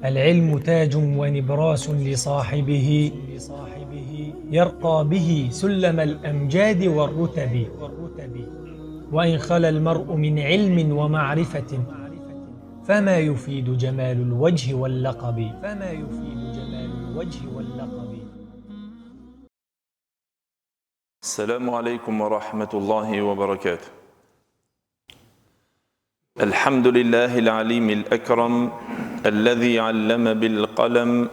العلم تاج ونبراس لصاحبه يرقى به سلم الأمجاد والرتب وإن خلا المرء من علم ومعرفة فما يفيد جمال الوجه واللقب السلام عليكم ورحمة الله وبركاته. الحمد لله العليم الأكرم الذي علم بالقلم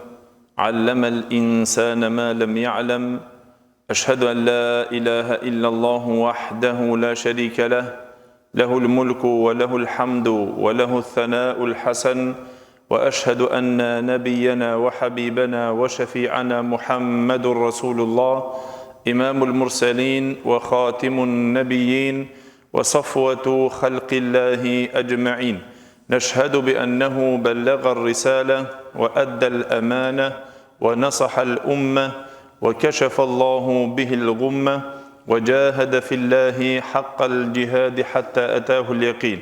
علم الإنسان ما لم يعلم. أشهد أن لا إله إلا الله وحده لا شريك له له الملك وله الحمد وله الثناء الحسن. وأشهد أن نبينا وحبيبنا وشفيعنا محمد رسول الله إمام المرسلين وخاتم النبيين وصفوة خلق الله أجمعين. نشهد بأنه بلغ الرسالة وأدى الأمانة ونصح الأمة وكشف الله به الغمة وجاهد في الله حق الجهاد حتى أتاه اليقين.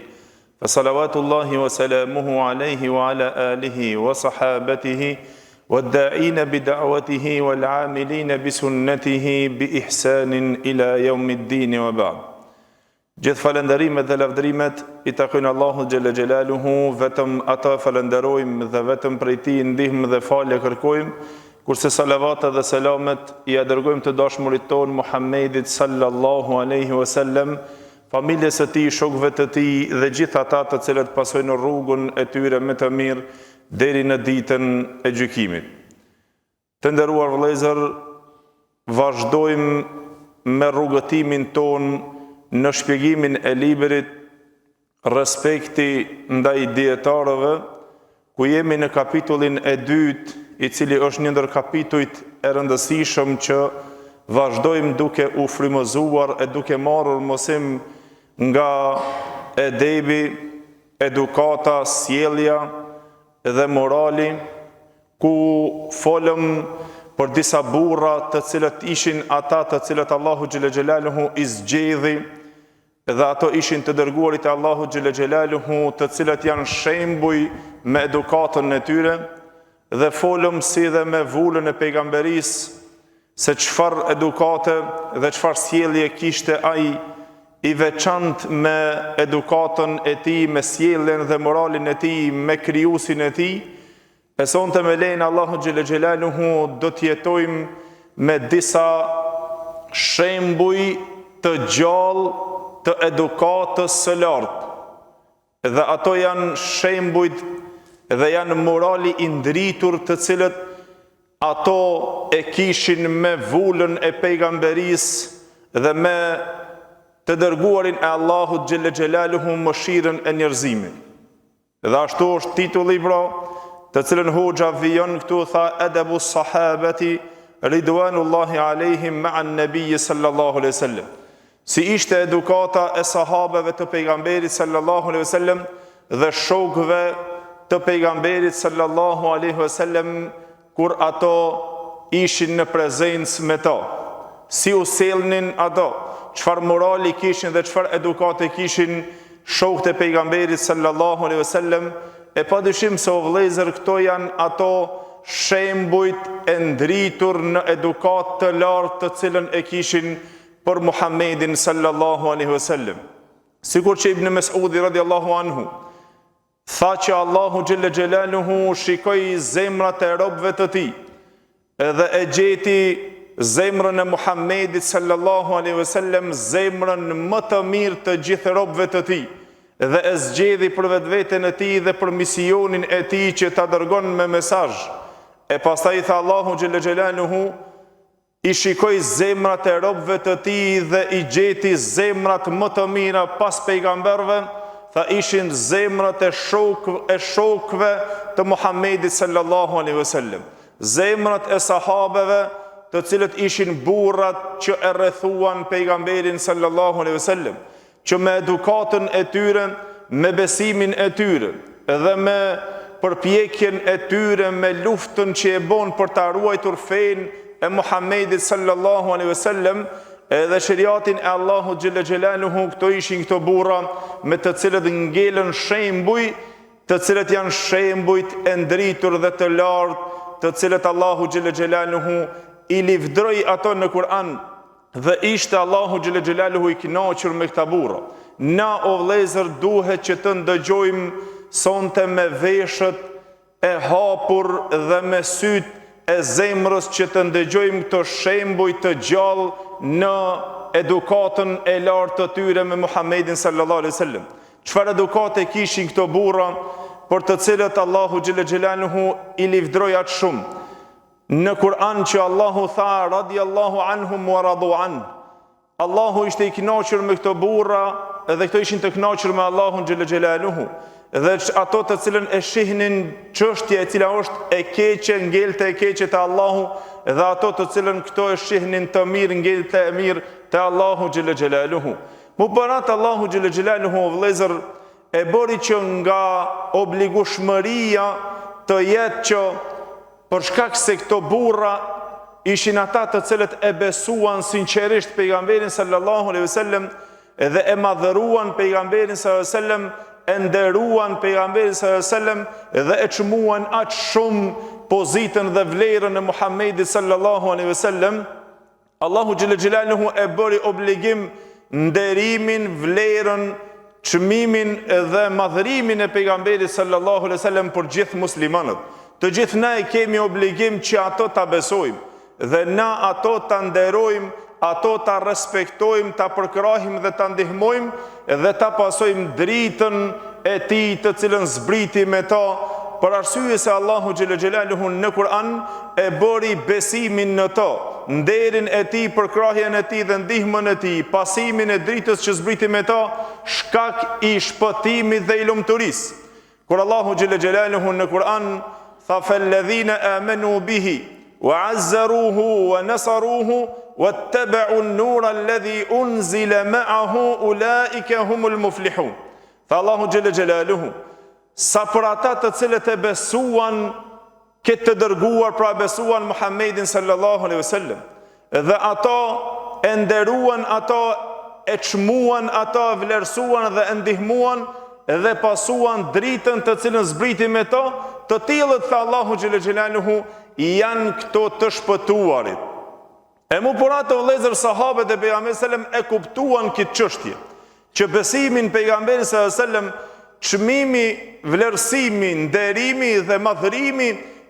فصلوات الله وسلامه عليه وعلى آله وصحابته والداعين بدعوته والعاملين بسنته بإحسان إلى يوم الدين وبعد. Gjithë falënderimet dhe lavdërimet I takojnë Allahut xhalla xhelaluhu, vetëm ata falënderojmë dhe vetëm prej Tij ndihmë dhe falje kërkojmë, kurse salavatet dhe selamet I dërgojmë të dashurit ton Muhammedit sallallahu alaihi wasallam, familjes së Tij, shokëve të Tij dhe gjithë ata të cilët pasojnë rrugën e tyre me të mirë deri në ditën e gjykimit. Të nderuar vëllezër, vazhdojmë me rrugëtimin ton në shpjegimin e librit Respekti ndaj dietarëve, ku jemi në kapitullin e dytë, I cili është një ndër kapitujt e rëndësishëm që vazhdojmë duke u frymëzuar e duke marrur mësim nga edebi, edukata, sjellja dhe morali, ku folëm për disa burra të cilët ishin ata të cilët Allahu xhalla xhelaluhu I zgjedhi, dhe ato ishin të dërguarit e Allahu xhalla xhelaluhu, të cilët janë shembuj me edukatën e tyre, dhe folëm si dhe me vullën e pejgamberisë se çfarë edukate dhe çfarë sjellje kishte ai I veçantë me edukatën e tij, me sjelljen dhe moralin e tij, me krijuesin e tij. E sonte me lejnë Allahu xhalla xhelaluhu do të jetojmë me disa shembuj të gjallë të edukatës së lartë. Dhe ato janë shembujt dhe janë morali I ndritur të cilët ato e kishin me vullën e pejgamberisë dhe me të dërguarin e Allahut xhalla xhelaluhu, mëshirën e njerëzimit. Dhe ashtu është titulli të cilën hoxha vijon këtu, tha Adabu sahabati ridwanullahi alejhim ma'an nabiyyi sallallahu alaihi wasallam. Si ishte edukata e sahabeve të pejgamberit sallallahu alaihi wasallam dhe shokëve të pejgamberit sallallahu alaihi wasallam kur ato ishin në prezencë me ta. Si u sjellnin ato, çfarë morali kishin dhe çfarë edukate kishin shokët e pejgamberit sallallahu alaihi wasallam. E padyshim se o vëllezër, këto janë ato shembujt e ndritur në edukat të lartë të cilën e kishin për Muhammedin sallallahu alaihi wasallam. Sikur që Ibn Mesudi radiallahu anhu tha që Allahu xhalla xhelaluhu shikoi zemrat e robëve të Tij edhe e gjeti zemrën e Muhammedit sallallahu alaihi wasallam zemrën më të mirë të gjithë robëve të Tij, dhe e zgjedhi për vetveten e Tij dhe për misionin e Tij që ta dërgon me mesazh. E pastaj tha Allahu xhalla xhelaluhu I shikoi zemrat e robëve të Tij dhe I gjeti zemrat më të mira pas pejgamberëve, tha ishin zemrat e shokëve të Muhammedit sallallahu alaihi wasallam, zemrat e sahabeve të cilët ishin burrat që e rrethuan pejgamberin sallallahu alaihi wasallam, që me edukatën e tyre, me besimin e tyre dhe me përpjekjen e tyre, me luftën që e bon për ta ruajtur fenë e Muhammedit sallallahu alaihi wasallam edhe shariatin e Allahut xhalla xhelaluhu, këto ishin këto burra me të cilët ngelen shembuj të cilët janë shembujt e ndritur dhe të lartë, të cilët Allahu xhelle xhelaluhu i livdroi ato në Kur'an, dhe ishte Allahu xhelle xhelaluhu i kënaqur me këta burra. Na o vëllezër duhet që të ndëgjojmë sonte me veshët e hapur dhe me syt e zemrës që të ndëgjojmë këto shembuj të gjallë në edukatën e lartë të tyre me Muhammedin sallallahu alaihi wasallam. Çfarë edukate kishin këto burra, për të cilët Allahu xhelle xhelaluhu i livdroi atë shumë. Në Kur'an që Allahu tha radiallahu anhum wa radu an. Allahu ishte i kënaqur me këto burra dhe këto ishin të kënaqur me Allahun xhelle xhelaluhu. Dhe ato të cilën e shihnin çështje e cila është e keqe, ngelte e keqe të Allahu, dhe ato të cilën këto e shihnin të mirë, ngelte e mirë të Allahu xhelle xhelaluhu. Mu parat Allahu xhelle xhelaluhu vëllezër e bëri që nga obligueshmëria të jetë që për shkak se këto burra ishin ata të cilët e besuan sinqerisht pejgamberin sallallahu alaihi wasallam dhe e madhëruan pejgamberin sallallahu alaihi wasallam, e nderuan pejgamberin sallallahu alaihi wasallam dhe e çmuan aq shumë pozitën dhe vlerën e Muhamedit sallallahu alaihi wasallam, Allahu xhelle xhelaluhu e bëri obligim nderimin, vlerën, çmimin dhe madhërimin e pejgamberit sallallahu alaihi wasallam për gjithë muslimanët. Të gjithë na e kemi obligim që ato ta besojmë dhe na ato ta nderojmë, ato ta respektojmë, ta përkrahim dhe ta ndihmojmë dhe ta pasojmë dritën e tij të cilën zbriti me ta, për arsye se Allahu xhelle xhelaluhu në Kur'an e bëri besimin në to, nderin e tij, përkrahjen e tij dhe ndihmën e tij, pasimin e dritës që zbriti me ta, shkak i shpëtimit dhe i lumturisë. Kur Allahu xhelle xhelaluhu në Kur'an tha falladhina amanu bihi wa azzaruhu wa nasaruhu wattaba'u an-nura alladhi unzila ma'ahu ulaika humul muflihun. Tha Allahu xhelle xhelaluhu, sa për ata të cilët e besuan këtë të dërguar, pra besuan Muhammedin sallallahu alaihi wasallam, dhe ato e nderuan, ato e çmuan, ato e vlerësuan dhe e ndihmuan dhe pasuan dritën të cilën zbriti me to, të tillët tha Allahu xhelle xhelaluhu janë këto të shpëtuarit. E mu për ato vëllezër sahabët e pejgamberit sallallahu alaihi wasallam e kuptuan këtë çështje, që besimin pejgamberit sallallahu alaihi wasallam, çmimi, vlerësimi, nderimi dhe madhërimi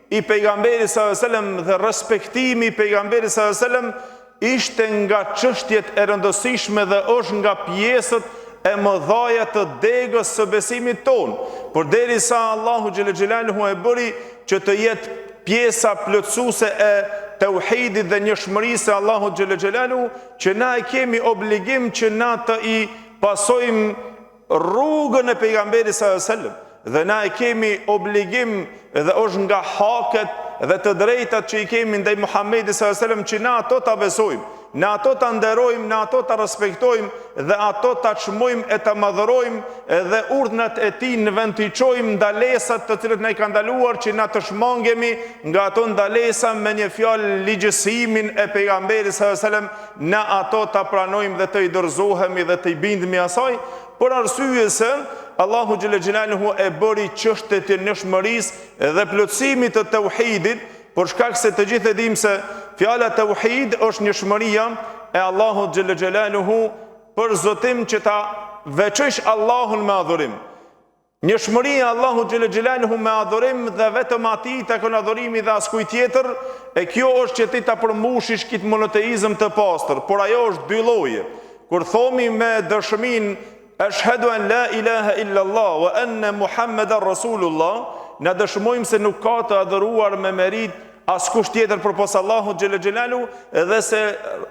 i pejgamberit sallallahu alaihi wasallam dhe respektimi i pejgamberit sallallahu alaihi wasallam ishte nga çështjet e rëndësishme dhe është nga pjesët e mëdhaja të degës së besimit ton. Por derisa Allahu xhelle xhelaluhu e bëri që të jetë pjesa plotësuese e tauhidit dhe njohshmërisë së Allahut xhelle xhelaluhu, që na e kemi obligim që na të i pasojmë rrugën e pejgamberit sallallahu alaihi wasallam, dhe na e kemi obligim dhe është nga haket dhe të drejtat që i kemi ndaj Muhammedit sallallahu alaihi wasallam që na ato ta besojmë, na ato ta nderojmë, na ato ta respektojmë dhe ato ta çmojmë e ta madhërojmë dhe urdhnat e tij në vend të çojmë ndalesat të cilët na i kanë ndaluar që na të shmangemi nga ato ndalesa me një fjalë ligjësimin e pejgamberit sallallahu alaihi wasallam, na ato ta pranojmë dhe të i dorëzohemi dhe të i bindemi asaj, për arsye se Allahu xhelle xhelaluhu e bëri çështjet e njohshmërisë dhe plotësimit të tauhidit, për shkak se të gjithë e dimë se fjala tauhid është njohshmëria e Allahut xhelle xhelaluhu për zotim që ta veçosh Allahun me adhurim. Njohshmëria e Allahut xhelle xhelaluhu me adhurim dhe vetëm atij takon adhurimi dhe askujt tjetër, e kjo është që ti ta përmbushish këtë monoteizëm të pastër, por ajo është dy lloje. Kur thomi me dëshmin ashhadu an la ilaha illa Allah wa anna Muhammadan Rasulullah, na dëshmojmë se nuk ka të adhuruar me merit askush tjetër përpos Allahut xhelle xhelaluhu, dhe se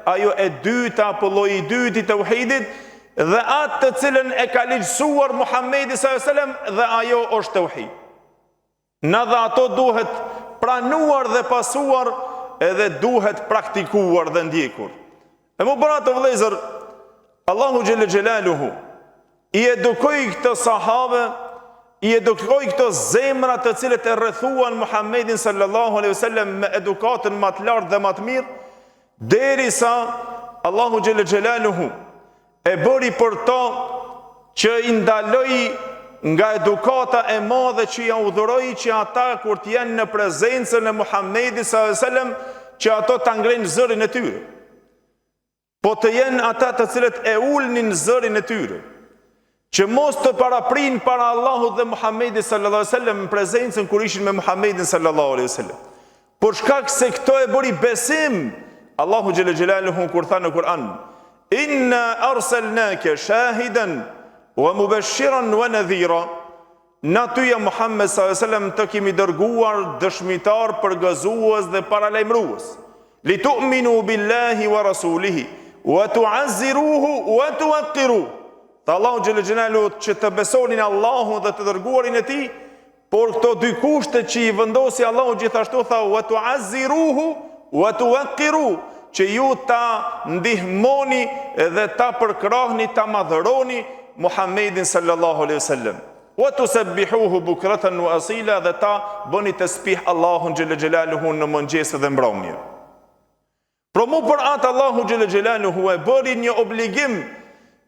ajo e dyta apo lloji i dytë i tauhidit dhe atë të cilën e ka ligjësuar Muhamedi sallallahu alaihi wasallam, dhe ajo është tauhid. Na dhe ato duhet pranuar dhe pasuar edhe duhet praktikuar dhe ndjekur. E më bëra të vëllezër, Allahu xhelle xhelaluhu i edukoi këto sahabe, i edukoi këto zemra të cilët e rrethuan Muhammedin sallallahu alaihi wasallam me edukatën më të lartë dhe më të mirë, derisa Allahu xhelle xhelaluhu e bëri për to që i ndaloi nga edukata e madhe që ja udhëroi që ata kur të jenë në prezencën e Muhamedit sallallahu alaihi wasallam që ato ta ngrenë zërin e tyre. Po të jenë ata të cilët e ulnin zërin e tyre, që mos të paraprin para Allahut dhe Muhamedit sallallahu alaihi wasallam në prezencën kur ishin me Muhamedin sallallahu alaihi wasallam. Por shkak se këto e bëri besim, Allahu xhelle xhelaluhu kur tha në Kur'an: "Inna arsalnaka shahidan wa mubashiran wa nadhira." Na ty ja Muhammed sallallahu alaihi wasallam të kemi dërguar dëshmitar, përgëzues dhe paralajmërues. Li tu'minu billahi wa rasulihi wa tu'azziruhu wa tuwaqqiruhu. Ta Allahu xhelle xhelaluhu që të besonin Allahun dhe të dërguarin e tij, por këto dy kushte që i vendosi Allahu gjithashtu tha wa tu'azziruhu wa tuwaqqiruhu, që ju ta ndihmoni dhe ta përkrahni, ta madhëroni Muhammedin sallallahu alaihi wasallam. Wa tusabbihuhu bukratan wa asila, dhe ta bëni tasbih Allahun xhelle xhelaluhu në mëngjes dhe mbrëmje. Por mu për atë Allahu xhelle xhelaluhu e bëri një obligim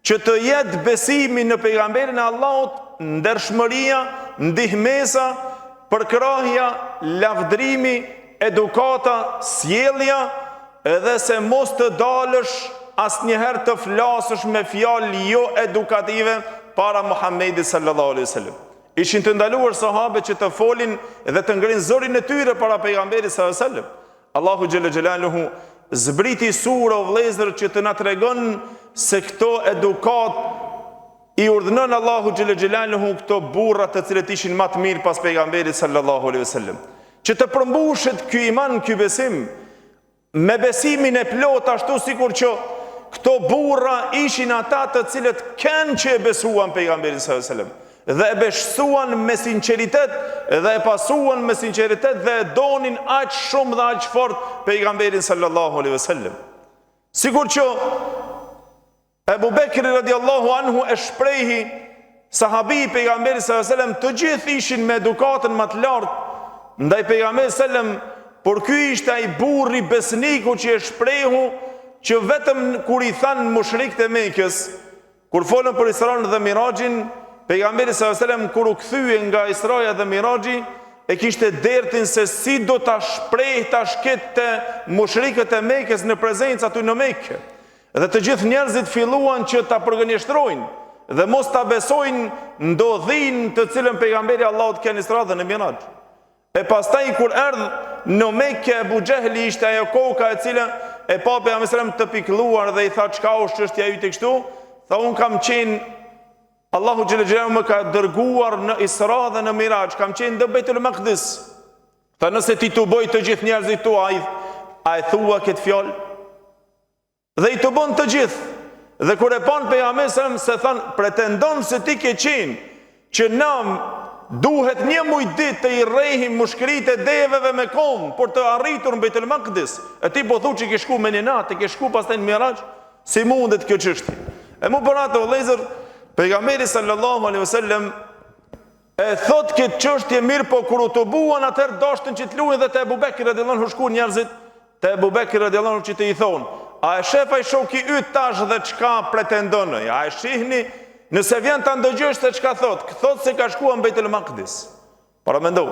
që të jetë besimi në pejgamberin e Allahut, ndershmëria, ndihmesa, përkrahja, lavdrimi, edukata, sjellja, edhe se mos të dalësh asnjëherë të flasësh me fjalë jo edukative para Muhamedit sallallahu alaihi wasallam. Ishin të ndaluar sahabe që të folin dhe të ngrinë zërin e tyre para pejgamberit sallallahu alaihi wasallam. Allahu xhelle xhelaluhu zbriti sura o vëllezër që të na tregon se këto edukat i urdhënon Allahu xhelle xhelaluhu këto burra të cilët ishin më të mirë pas pejgamberit sallallahu alaihi wasallam, që të përmbushet ky iman, ky besim me besimin e plot, ashtu sikur që këto burra ishin ata të cilët kanë që e besuan pejgamberin sallallahu alaihi wasallam dhe e beshuan me sinqeritet dhe e pasuan me sinqeritet dhe e donin aq shumë dhe aq fort pejgamberin sallallahu alaihi wasallam. Sikur që Ebu Bekri radiallahu anhu e shprehi sahabi i pejgamberit sallallahu alaihi wasallam, të gjithë ishin me edukatën më të lartë ndaj pejgamberit sallallahu alaihi wasallam, por ky ishte ai burri besniku që e shprehu që vetëm kur i thanë mushrikët e Mekës, kur folën për Isra'in dhe Mirajin, pejgamberi sallallahu alaihi wasallam kur u kthye nga Israja dhe Miraji, e kishte dertin se si do ta shpreh ta shkete mushrikët e Mekës në prezencë aty në Mekë. Dhe të gjithë njerëzit filluan që ta përgënjeshtrojnë dhe mos ta besojnë ndodhin të cilën pejgamberi Allahut ka në Isra dhe në Miraj. E pastaj kur erdh në Mekë, Abu Jehli ishte ajo koka e cila e pa pejgamberin sallallahu alaihi wasallam të pikëlluar dhe i tha çka është çështja jote kështu? Tha un kam qenë, Allahu xhelle xhelaluhu më ka dërguar në Isra dhe në Miraj, kam qenë në Beitul Maqdis. Tha nëse ti tu boj të gjithë njerëzit tu, a e thua këtë fjalë? Dhe i të bën të gjithë. Dhe kur e pan pejgamberin sallallahu alaihi wasallam se than pretendon se ti ke qenë që na duhet një muj ditë të i rrehim mushkëritë e deveve me kom për të arritur në Beitul Maqdis. E ti po thu që ke shku me një natë, ke shku pastaj në Miraj, si mundet kjo çështje? E mu për atë vëllezër, pejgamberi sallallahu alaihi wasallam e thot këtë çështje mirë, po kur u të buan atëherë dashën që të luajnë dhe te Abu Bekri radhiyallahu anhu shkuan njerëzit te Abu Bekri radhiyallahu anhu që të i thonë: a e shef ai shoku yt tash dhe çka pretendon? A e shihni? Nëse vjen ta ndëgjosh se çka thot se ka shkuar në Beitul Maqdis. Para mendoj.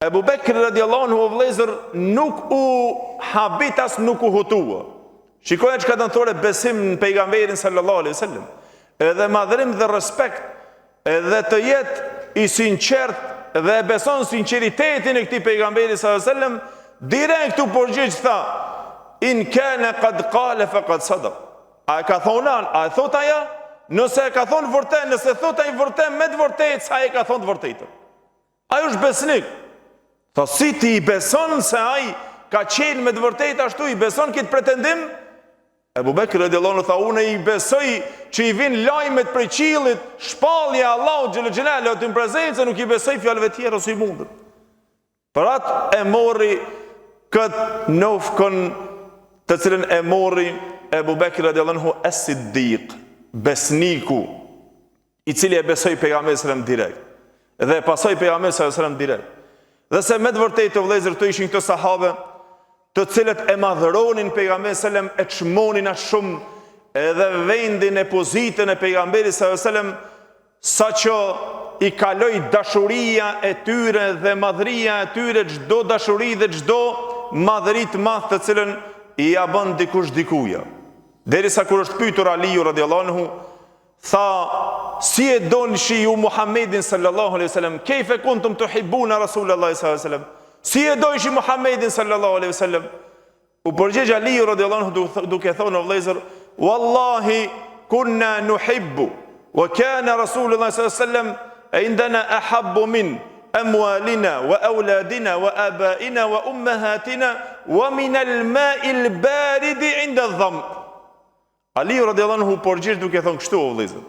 Abu Bekri radhiyallahu anhu vëllezër nuk u habitas, nuk u hutua. Shikojë çka do të thotë besim në pejgamberin sallallahu alaihi wasallam. Edhe madhërim dhe respekt, edhe të jetë i sinqert dhe e beson sinqeritetin e këtij pejgamberi sallallahu alaihi wasallam, direkt u përgjigj tha: in kana qad qala faqad sadaq. A ka thonë, a e thot ajo? Nëse e ka thonë vërtet, nëse thot ai vërtet me të vërtetë, sa e ka thonë të vërtetën. Ai është besnik. Tha si ti i beson se ai ka qenë me të vërtetë ashtu, i beson këtë pretendim? Ebu Bekri radhiyallahu anhu tha: unë i besoj që i vin lajmet prej qiellit, shpallja Allahu xhelle xhelalu aty në prezencë, nuk i besoj fjalëve tjera ose i mundet. Për atë e mori këtë nofkën të cilën e mori Ebu Bekri radhiyallahu anhu as-Siddiq, besniku, i cili e besoi pejgamberin sallallahu alaihi wasallam direkt dhe e pasoi pejgamberin sallallahu alaihi wasallam direkt. Dhe se me të vërtetë vëllezër të ishin këto sahabe të cilët e madhëronin pejgamberin sallallahu alaihi wasallam, e çmonin aq shumë edhe vendin e pozitën e pejgamberit sallallahu alaihi wasallam, sa që i kaloi dashuria e tyre dhe madhëria e tyre, çdo dashuri dhe çdo madhëri të madh të cilën i ja bën dikush dikuja. Derisa kur është pyetur Aliu radhiyallahu anhu, tha: si e donshi ju Muhammedin sallallahu alaihi wasallam? Kayfa kuntum tuhibbuna Rasulullah sallallahu alaihi wasallam? Si e donshi Muhammedin sallallahu alaihi wasallam? U përgjigj Aliu radhiyallahu anhu duke thonë: o vëllezër, wallahi kunna nuhibbu wa kana Rasulullah sallallahu alaihi wasallam indana ahabbu min amwalina wa awladina wa abaina wa ummahatina wa min al-ma'i al-barid 'inda adh-dhamm. Aliu radhiyallahu anhu përgjigj duke thonë kështu: o vëllezër,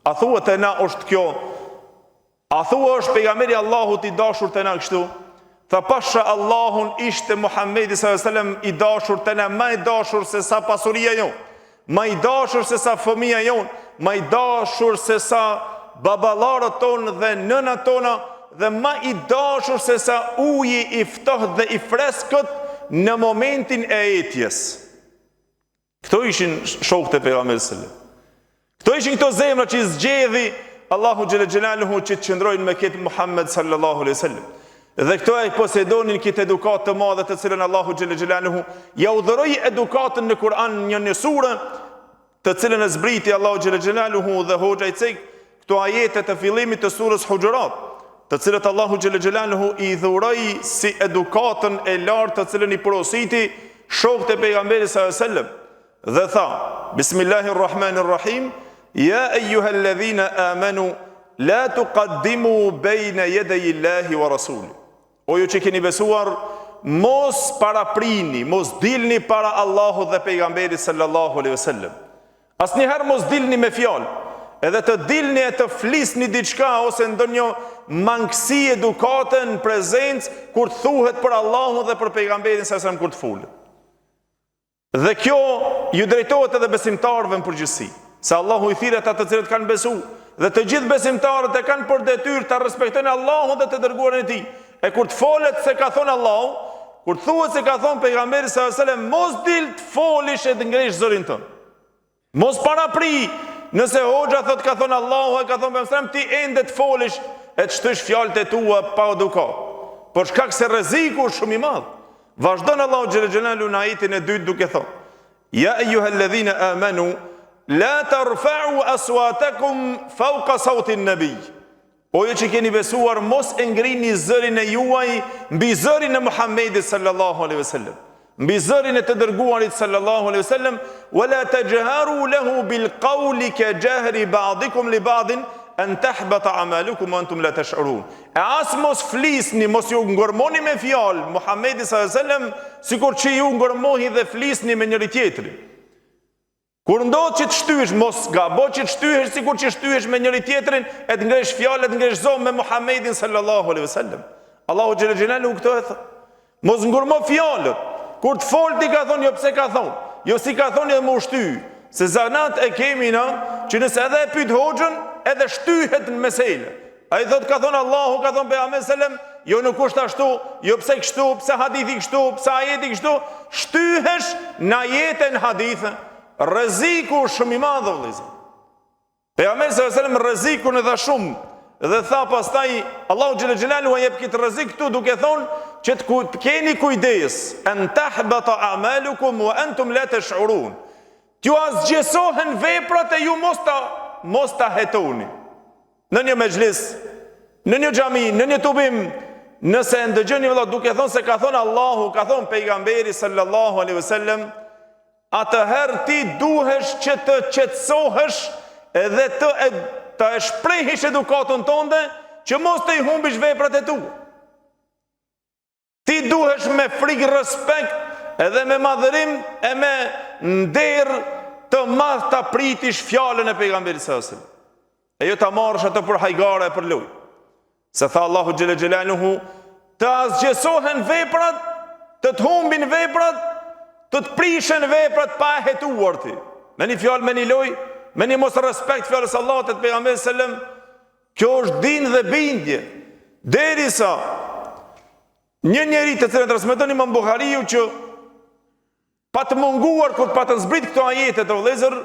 a thua te na është kjo? A thua është pejgamberi Allahut i dashur te na kështu? Tha: pasha Allahun, ishte Muhammedi sallallahu alaihi wasallam i dashur te na, më i dashur se sa pasuria jon, më i dashur se sa fëmia jon, më i dashur se sa baballarët tonë dhe nënat tona, dhe më i dashur se sa uji i ftohtë dhe i freskët në momentin e etjes. Këto ishin shokët e pejgamberit sallallahu alaihi wasallam. Këto ishin këto zemra që i zgjedhi Allahu xhelle xhelaluhu që të qëndrojnë me këtë Muhammed sallallahu alaihi wasallam. Dhe këto e posedonin këtë edukat të madhe të cilën Allahu xhelle xhelaluhu ja udhëroi edukatën në Kur'an, një sure të cilën e zbriti Allahu xhelle xhelaluhu dhe hoxha i cek këto ajete të fillimit të surës Hujurat, të cilët Allahu xhelle xhelaluhu i dhuroi si edukatën e lartë të cilën i porositi shokët e pejgamberit sallallahu alaihi wasallam. Dhe tha: Bismillahirrahmanirrahim, ya ayyuhalladhina amanu la tuqaddimu bayna yaday Allahi wa rasuli. O ju që keni besuar, mos paraprini, mos dilni para Allahut dhe pejgamberit sallallahu alaihi wasallam. Asnjëherë mos dilni me fjalë, edhe të dilni e të flisni diçka ose ndonjë mangësi edukate në prezencë kur thuhet për Allahun dhe për pejgamberin sallallahu alaihi wasallam kur të fulet. Dhe kjo ju drejtohet edhe besimtarëve në përgjithësi, se Allahu i thirr ata të cilët kanë besuar, dhe të gjithë besimtarët e kanë për detyrë të respektojnë Allahun dhe të dërguarin e tij. E kur të folet se ka thonë Allahu, kur thuhet se ka thonë pejgamberi sallallahu alaihi wasallam, mos dil të folish e të ngresh zërin tënd. Mos parapri, nëse hoxha thot ka thonë Allahu e ka thonë pejgamberi, ti ende të folish e të shtysh fjalët e tua pa edukat. Por shkak se rreziku është shumë i madh. Vazhdon Allahu xhelle xhelalu në ajetin e dytë duke thonë: ya ayyuhalladhina amanu la tarfa'u aswatakum fawqa sawti an-nabi. O ju që keni besuar, mos e ngrini zërin e juaj mbi zërin e Muhammedit sallallahu alaihi wasallam, mbi zërin e të dërguarit sallallahu alaihi wasallam, wala tajharu lahu bil qawli ka jahri ba'dikum li ba'din an tahbata a'malukum wa antum la tash'urun. E as mos flisni, mos ju ngërmoni me fjalë Muhammedi sallallahu alaihi wasallam, sikur që ju ngërmohi dhe flisni me njëri tjetrin. Kur ndodh që të shtyhesh, mos gabo që të shtyhesh sikur që shtyhesh me njëri tjetrin e të ngresh fjalë, të ngresh zonë me Muhammedin sallallahu alaihi wasallam. Allahu xhelle xhelalu këto e thot: mos ngurmo fjalët. Kur të fol ti ka thonë jo pse ka thonë, jo si ka thonë edhe më ushty. Se zanat e kemi na që nëse edhe e pyet hoxhën, edhe shtyhet në mesele. Ai thot ka thonë Allahu, ka thonë pejgamberi sallam, jo nuk është ashtu, jo pse kështu, pse hadithi kështu, pse ajeti kështu, shtyhesh në jetën hadithe. Rreziku shumë i madh vëllezër. Pejgamberi sallallahu alajhi wasallam rrezikun e dha shumë dhe tha pastaj Allahu xhelle xhelalu ai jep këtë rrezik këtu duke thonë që të keni kujdes an tahbata a'malukum wa antum la tash'urun. T'ju asgjësohen veprat e ju mos ta hetoni. Në një mexhlis, në një xhami, në një tubim, nëse ndëgjoni vëlla duke thonë se ka thonë Allahu, ka thonë pejgamberi sallallahu alaihi wasallam, atëherë ti duhesh që të qetësohesh edhe të shprehish edukatën tënde që mos të i humbish veprat e tua. Ti duhesh me frikë, respekt edhe me madhërim e me nder të madh ta pritish fjalën e pejgamberit sallallahu alajhi wasallam. E jo ta marrësh atë për hajgare e për lojë. Se tha Allahu xhelle xhelaluhu, të asgjësohen veprat, të humbin veprat, të prishen veprat pa e hetuar ti. Me një fjalë, me një lojë, me një mos respekt fjalës Allahut të pejgamberit sallallahu alajhi wasallam. Kjo është din dhe bindje. Derisa një njeri të cilën transmeton Imam Buhariu që pa të munguar kur pa të zbrit këto ajete të vëllezër,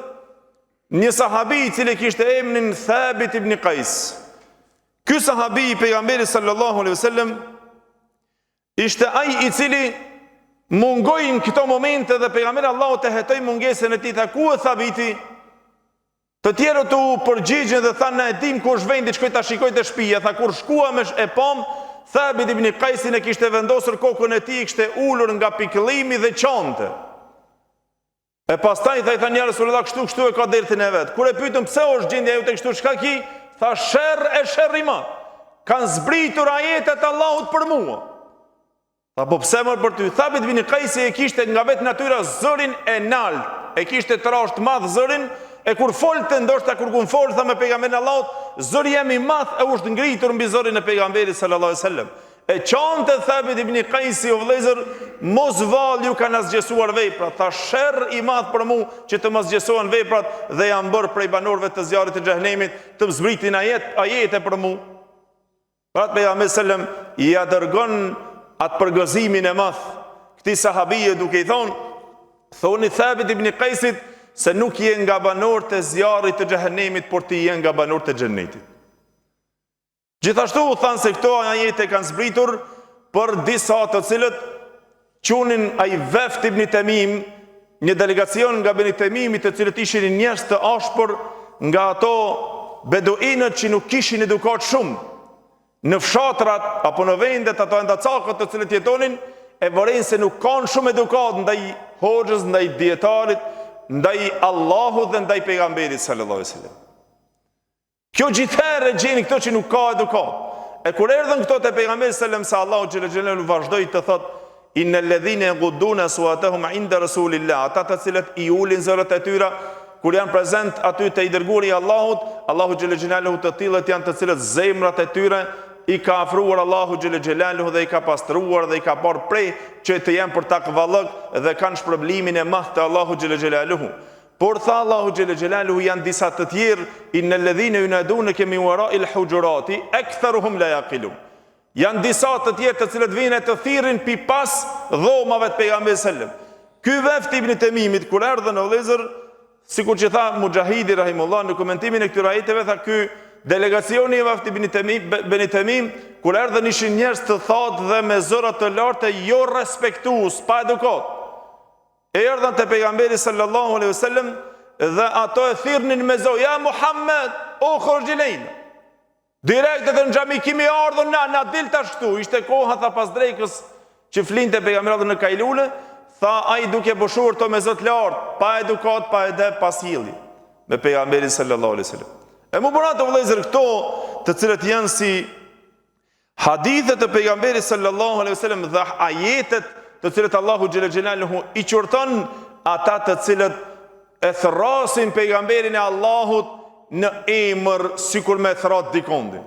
një sahabi i cili kishte emrin Thabit ibn Qais. Ky sahabi i pejgamberit sallallahu alaihi wasallam ishte ai i cili mungoi në këto momente dhe pejgamberi Allahu të hetoi mungesën e tij. Tha, ku e Thabiti? Të tjerët u përgjigjen dhe thanë, na e dim ku është vendi, shkoj ta shikoj te shtëpia. Tha, kur shkuam e pam, Thabit ibn Qaisin e kishte vendosur kokën e tij, kishte ulur nga pikëllimi dhe qante. E pastaj i thanë, ja Resulullah, kështu e ka dertin e vet. Kur e pyetëm pse është gjendja jote kështu, çka ki? Tha, sherr i madh. Kanë zbritur ajetet Allahut për mua. Tha, po pse më për ty? Thabit ibn Qaisi e kishte nga vetë natyra zërin e nalt, e kishte trasht madh zërin, e kur folte, ndoshta kur fol tha me pejgamberin Allahut, zëri jam i madh e është ngritur mbi zërin e pejgamberit sallallahu alaihi wasallam. E qante Thabit ibn Qaisi, o vëllezër, mos vall ju kanë asgjësuar veprat. Tha, sherr i madh për mua që të mos zgjesohen veprat dhe jam bërë prej banorëve të zjarrit të xhehenemit, të zbritin ajete për mua. Pra pejgamberi sallam ja dërgon atë përgëzimin e madh këtij sahabie duke i thoni Thabit ibn Qaisit se nuk je nga banorët e zjarrit të xhehenemit, por ti je nga banorët e xhennetit. Gjithashtu u thanë se këto ajete kanë zbritur për disa të cilët qunin ai Wafd ibn Tamim, një delegacion nga Beni Tamimi, të cilët ishin njerëz të ashpër, nga ato beduinët që nuk kishin edukat shumë në fshatrat apo në vendet ato endacakët të cilët jetonin, e vëren se nuk kanë shumë edukat ndaj hoxhës, ndaj dietarit, ndaj Allahut dhe ndaj pejgamberit sallallahu alaihi wasallam. Kjo gjithherë e gjeni këto që nuk ka edukat. E kur erdhën këto te pejgamberi sallallahu alaihi wasallam, se Allahu xhelel xhelalu vazhdoi të thotë, innal ladhina yaghudduna aswatahum inda rasulillah, ata të cilët i ulin zërat e tyre kur janë prezent aty te i dërguari i Allahut, Allahu xhelel xhelalu të tillët janë të cilët zemrat e tyre i ka afruar Allahu xhelel xhelalu dhe i ka pastruar dhe i ka bërë prej që të jenë për takvallëk dhe kanë shpërblimin e madh te Allahu xhelel xhelalu. Por tha Allahu xhelel xhelalu, janë disa të tjerë, innal ladhina yunadunaka min wara'il hujurati aktharuhum la yaqilun. Janë disa të tjerë të cilët vinë të thirrin pi pas dhomave të pejgamberit sallallahu alaihi wasallam. Ky Wafd ibn Tamimit kur erdhën në vëllezër, sikur që tha Mujahidi rahimullah në komentimin e këtyre ajeteve, tha ky delegacioni i Wafd ibn Tamim, kur erdhën ishin njerëz të thatë dhe me zëra të lartë, jo respektues, pa edukat. E erdhën te pejgamberi sallallahu alaihi wasallam dhe ato e thirrnin me zë, ja Muhammed, o khorgjilejna. Direkt edhe në xhami kimi ardhur na dil tash këtu. Ishte koha tha pas drekës që flinte pejgamberi në Kailule, tha ai duke boshuar to me zot lart, pa edukat, pa edep, pa sjellje me pejgamberin sallallahu alaihi wasallam. E më bëra të vëllezër këto të cilët janë si hadithet të pejgamberit sallallahu alaihi wasallam dhe ajetet të cilët Allahu xhelel xhelaluhu i qorton ata të cilët e thrasin pejgamberin e Allahut në emër sikur me thrat dikondin.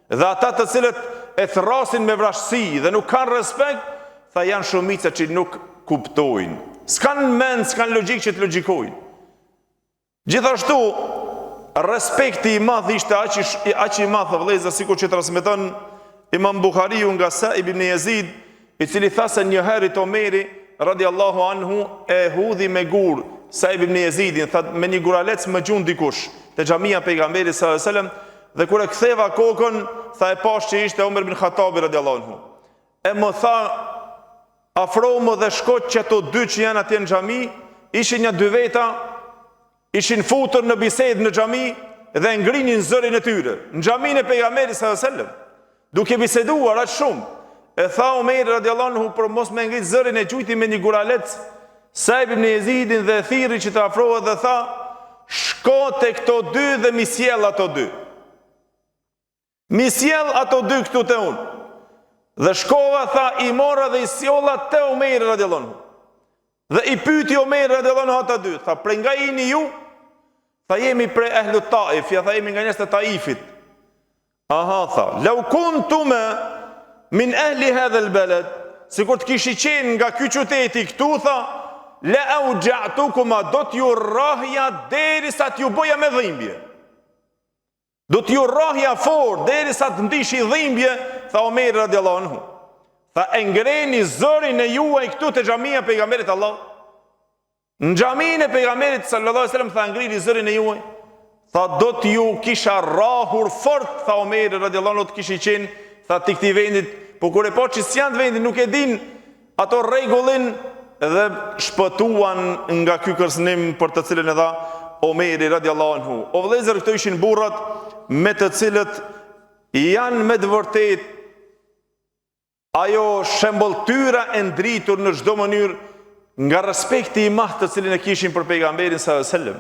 Dhe ata të cilët e thrasin me vrasësi dhe nuk kanë respekt, tha janë shumica që nuk kuptojnë. S'kan mend, s'kan logjik që të logjikojnë. Gjithashtu, respekti i madh ishte aq i madh vëllezër, sikur që transmeton Imam Buhariu nga Sa'ib ibn Yazid, i cili tha se një herë Omeri radiallahu anhu e hudhi me gur Sa'ib ibn Yazidin, tha me një guralec më gjun dikush te xhamia pejgamberit sallallahu alaihi wasallam, dhe kur e ktheva kokën, tha e pash që ishte Omer ibn Khattabi radiallahu anhu. E më tha, afromë dhe shko që ato dy që janë atje në xhami, ishin një dy veta, ishin futur në bisedë në xhami dhe ngrinin zërin e tyre në xhamin e pejgamberit sallallahu alaihi wasallam, duke biseduar aq shumë. E tha Omer radiallahu anhu, për mos me ngrit zërin e quajti me një guralec Sa'ib ibn Yazidin dhe thirri që të afrohet dhe tha, shko te këto dy dhe misjell ato dy. Misjell ato dy këtu te unë. Dhe shkova, tha, i mora dhe i sjolla te Omer radiallahu anhu. Dhe i pyti Omer radiallahu anhu ata dy, tha, prej nga jeni ju? Tha, jemi prej ehlu Taif, ja, tha, jemi nga njerëzit e Taifit. Aha, tha, lau kuntume min ehli hadha albalad, sikur të kishi qenë nga ky qyteti këtu, tha, la aujatukuma, do t'ju rrahja derisa t'ju bëja me dhimbje. Do t'ju rrahja fort derisa të ndishi dhimbje, tha Omer radiallahu anhu. Tha, e ngreni zërin e juaj këtu te xhamia pejgamberit Allah. Në xhamin e pejgamberit sallallahu alaihi wasallam, tha, ngrini zërin e juaj. tha do t'ju kisha rrahur fort, tha Omeri radiallahu anhu, të kishi qenë, tha ti këtij vendit, po kur e po që s'janë të vendit, nuk e din ato rregullin dhe shpëtuan nga ky kërcënim për të cilën e dha Omeri radiallahu anhu. O vëllezër, këto ishin burrat me të cilët janë me të vërtet ajo shembulltyra e ndritur në çdo mënyrë nga respekti i madh të cilin e kishin për pejgamberin sallallahu alajhi wasallam.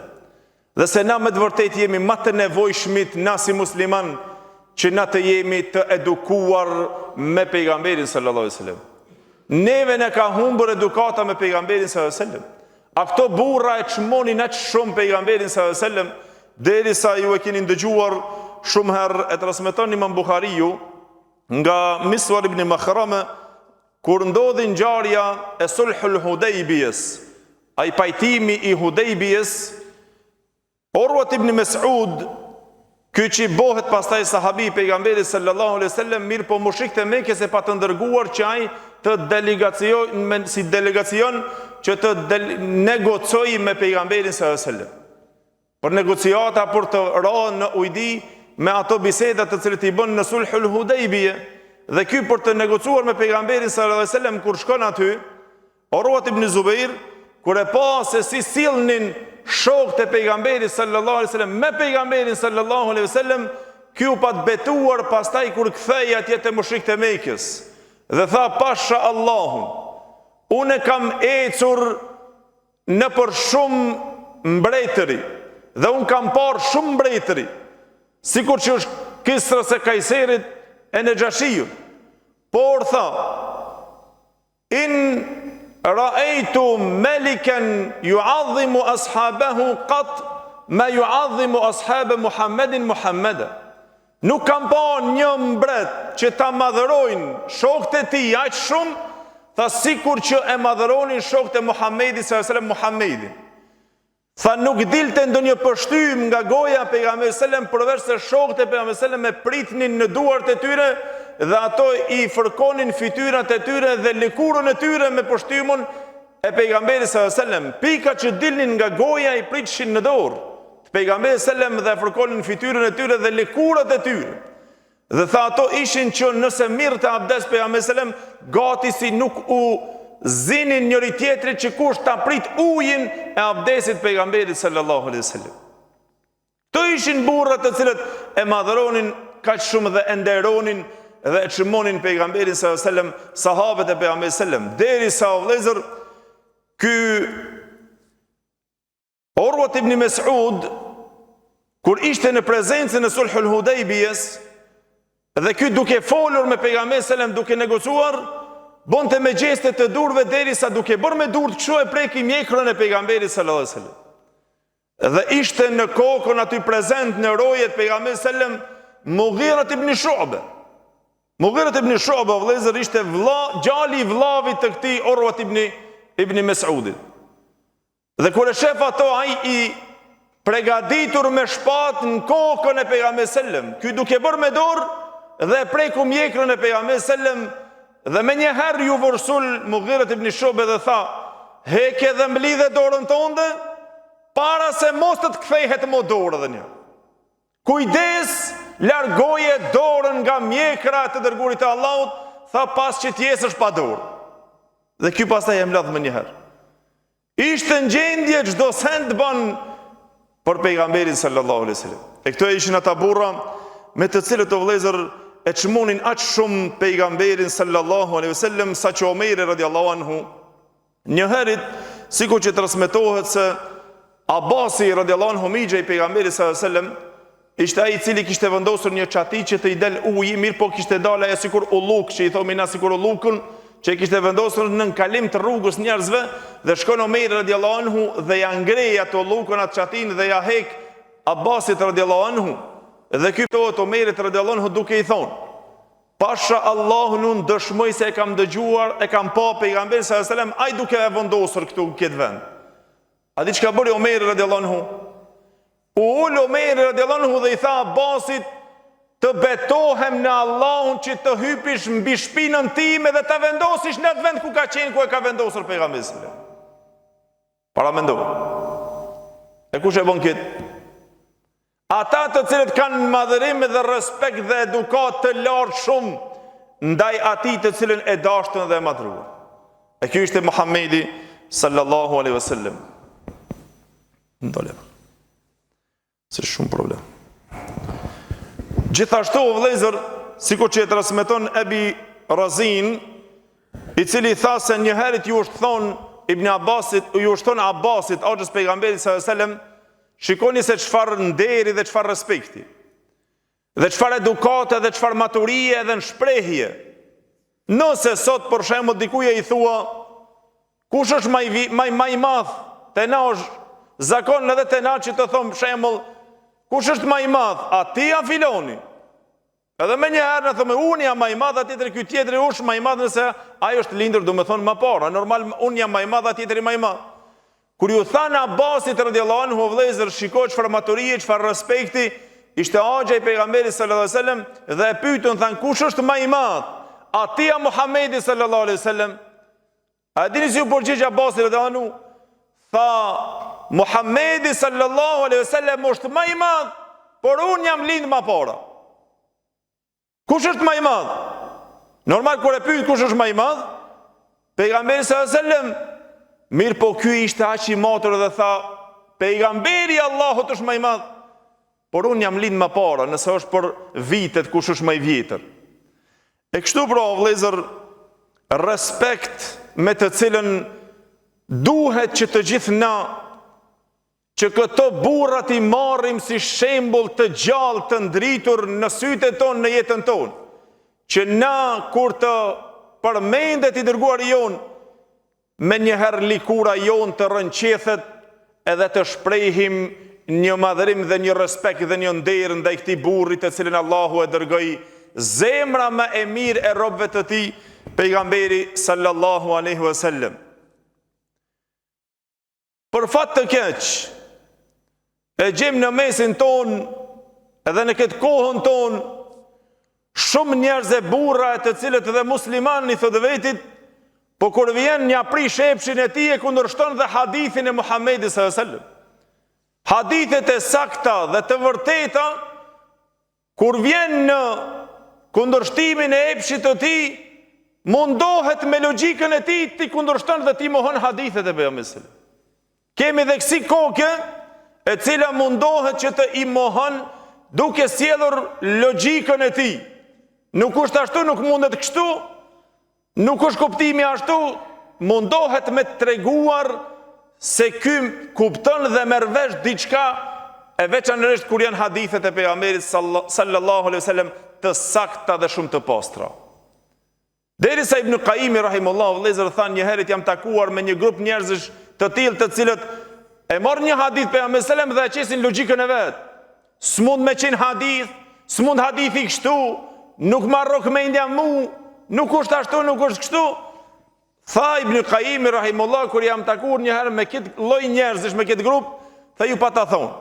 Dhe se na me të vërtet jemi më të nevojshmit na si musliman që na të jemi të edukuar me pejgamberin sallallahu alajhi wasallam. Neve ne ka humbur edukata me pejgamberin sallallahu alajhi wasallam. A këto burra e çmonin aq shumë pejgamberin sallallahu alajhi wasallam, derisa ju e keni ndëgjuar shumë herë e transmeton Imam Buhariu nga Miswar ibn Makhrama kur ndodhi ngjarja e Sulhul Hudaybiyes, ai pajtimi i Hudaybiyes, Urwa ibn Mas'ud, ky që bëhet pastaj sahabi i pejgamberit sallallahu alaihi wasallam, mirë po mushrikët e Mekës e pa të ndërguar që ai të delegacion si delegacion që të negocojë me pejgamberin sallallahu alaihi wasallam. Për negociata për të rënë në ujdi me ato bisedat të cilët i bën në Sulhul Hudaybiyah, dhe ky për të negocuar me pejgamberin sallallahu alaihi wasallam kur shkon aty, Urwa ibn Zubair kur e pa se si sillnin shokët e pejgamberit sallallahu alaihi wasallam me pejgamberin sallallahu alaihi wasallam, ky u pat betuar pastaj kur kthej atje te mushrikët e Mekës dhe tha pasha Allahun, unë kam ecur në për shumë mbretëri dhe unë kam parë shumë mbretëri, sikur që është Kisrës e Kajserit e Nejashiju, por tha in ra'aytu malikan yu'azzimu ashabahu qat ma yu'azzimu ashab Muhammedin Muhammeda. Nuk kam pa një mbret që ta madhërojnë shokët e tij aq shumë, tha sikur që e madhëronin shokët e Muhammedit sallallahu alaihi wasallam Muhammedin. Tha nuk dilte ndonjë pështym nga goja e pejgamberit sallallahu alaihi wasallam përveç se shokët e pejgamberit sallallahu alaihi wasallam e pritnin në duart e tyre dhe ato i fërkonin fytyrat e tyre dhe lëkurën e tyre me pështymun e pejgamberit sallallahu alaihi wasallam. Pika që dilnin nga goja i pritshin në dorë të pejgamberit sallallahu alaihi wasallam dhe fërkonin fytyrën e tyre dhe lëkurat e tyre. Dhe tha ato ishin që nëse mirë të abdes pejgamberi sallallahu alaihi wasallam, gati si nuk u zinin njëri tjetrit që kush ta prit ujin e abdesit pejgamberit sallallahu alaihi wasallam. Këto ishin burrat të cilët e madhëronin kaq shumë dhe e nderonin dhe e çmonin pejgamberin sallallahu alaihi wasallam, sahabët e pejgamberit sallallahu alaihi wasallam, derisa o vëllezër ky Urwa ibn Mas'ud kur ishte në prezencën e Sulhul Hudaybiyes dhe ky duke folur me pejgamberin sallallahu alaihi wasallam, duke negociuar, bonte me gjeste të durve derisa duke bërë me dur të kështu e preki mjekrën e pejgamberit sallallahu alaihi wasallam. Dhe ishte në kokën aty prezent në rojet pejgamberit sallallahu alaihi wasallam Mughira ibn Shu'ba. Mughira ibn Shu'ba vëllezër ishte gjali i vllavit të këtij Urwa ibn Mas'udit. Dhe kur e shef ato ai i përgatitur me shpatë në kokën e pejgamberit sallallahu alaihi wasallam, ky duke bërë me dorë dhe e preku mjekrën e pejgamberit sallallahu alaihi wasallam. Dhe me njëherë ju vërsul Mughira ibn Shu'ba dhe tha, heke dhe mblidhe dorën tënde, para se mos të kthejhet më dorë dhe një. Kujdes, largoje dorën nga mjekra të dërgurit e Allahut, tha pas që t'jesësh pa dorë. Dhe ky pastaj e mbledh më njëherë. Ishte në gjendje çdo send bën për pejgamberin sallallahu alaihi wasallam. E këto ishin ata burra me të cilët o vëllezër e çmonin aq shumë pejgamberin sallallahu alaihi wasallam sa që Omeri radiallahu anhu një herët, sikur që transmetohet se Abasi radiallahu anhu migja i pejgamberit sallallahu alaihi wasallam ishte ai i cili kishte vendosur një çati që të i del uji, mirë po kishte dalë ajo sikur ulluk, që i thomi na sikur ullukun, që i kishte vendosur në kalim të rrugës njerëzve, dhe shkon Omeri radiallahu anhu dhe ja ngrej ato ullukun atë çatin dhe ja hek Abbasit radiallahu anhu. Dhe ky tohet Omerit radiallahu anhu duke i thonë, pasha Allahun unë dëshmoj se e kam dëgjuar, e kam pa pejgamberin sallallahu alaihi wasallam, ai duke e vendosur këtu në këtë vend. A di çka bëri Omeri radiallahu anhu? U ul Omeri radiallahu anhu dhe i tha Abbasit, të betohem në Allahun që të hypish mbi shpinën time dhe të vendosish në atë vend ku ka qenë, ku e ka vendosur pejgamberi sallallahu alaihi wasallam. Para mendo. E kush e bën këtë? ata të cilët kanë madhërim dhe respekt dhe edukat të lartë shumë ndaj atij të cilën e dashtën dhe e madhruan. E ky ishte Muhamedi sallallahu alaihi wasallam. Ndole. Se shumë problem. Gjithashtu o vëllezër, sikur që e transmeton Ebi Razin, i cili tha se një herët ju është thonë Ibn Abbasit, ju është thonë Abbasit, axhës pejgamberit sallallahu alaihi wasallam, shikoni se çfarë nderi dhe çfarë respekti, dhe çfarë edukate dhe çfarë maturie dhe në shprehje. Nëse sot për shembull dikuje i thua, kush është më i madh, te na është zakon edhe te na që të thon për shembull, kush është më i madh, a ti a filoni? Edhe me njëherë në thëmë, unë jam më i madh, a tjetëri ky tjetëri është më i madh, nëse ajo është lindur do me thonë më para. Normal unë jam më i madh, a tjetëri më i madh. Kur ju thanë Abbasit radhiyallahu anhu vëllezër, shikoj çfarë maturie, çfarë respekti, ishte axha i pejgamberit sallallahu alaihi wasallam dhe e pyetën thanë kush është më i madh? A ti a Muhamedi sallallahu alaihi wasallam? A dini si u përgjigj Abbasi radhiyallahu anhu? Tha Muhamedi sallallahu alaihi wasallam është më i madh, por unë jam lind më para. Kush është më i madh? Normal kur e pyet kush është më i madh, pejgamberi sallallahu alaihi wasallam, mirë po ky ishte aq i matur dhe tha, pejgamberi Allahut është më i madh, por unë jam lind më para, nëse është për vitet kush është më i vjetër. E kështu pra vëllezër, respekt me të cilën duhet që të gjithë na, që këto burrat i marrim si shembull të gjallë të ndritur në sytë tonë në jetën tonë, që na kur të përmendet i dërguari jon, me njëherë likura jon të rënqethet edhe të shprehim një madhërim dhe një respekt dhe një nder ndaj këtij burri të cilin Allahu e dërgoi, zemra më e mirë e robëve të tij, pejgamberi sallallahu alaihi wasallam. Për fat të keq, e gjem në mesin ton, edhe në këtë kohën ton, shumë njerëz e burra të cilët dhe musliman i thotë vetit, po kur vjen një aprish epshin e tij e kundërshton dhe hadithin e Muhamedit sallallahu alaihi wasallam. Hadithet e sakta dhe të vërteta, kur vjen në kundërshtimin e epshit të tij, mundohet me logjikën e tij ti kundërshton dhe ti mohon hadithet e pejgamberit. Kemi dhe kësi koke, e cila mundohet që të i mohon duke sjellur logjikën e tij. Nuk është ashtu, nuk mundet kështu, nuk është kuptimi ashtu, mundohet me treguar se ky kupton dhe merr vesh diçka, e veçanërisht kur janë hadithet e pejgamberit sallallahu alaihi wasallam të sakta dhe shumë të pastra. Derisa Ibn Qayyim rahimullahu vëllezër thanë një herë jam takuar me një grup njerëzish të tillë të cilët e morën një hadith pejgamberit sallallahu alaihi wasallam dhe e qesin logjikën e vet. S'mund me qenë hadith, s'mund hadithi kështu, nuk marrok mendja mu, nuk është ashtu, nuk është kështu. Tha Ibn Qayyim rahimullahu kur jam takuar një herë me këtë lloj njerëzish, me këtë grup, tha ju pa ta thonë.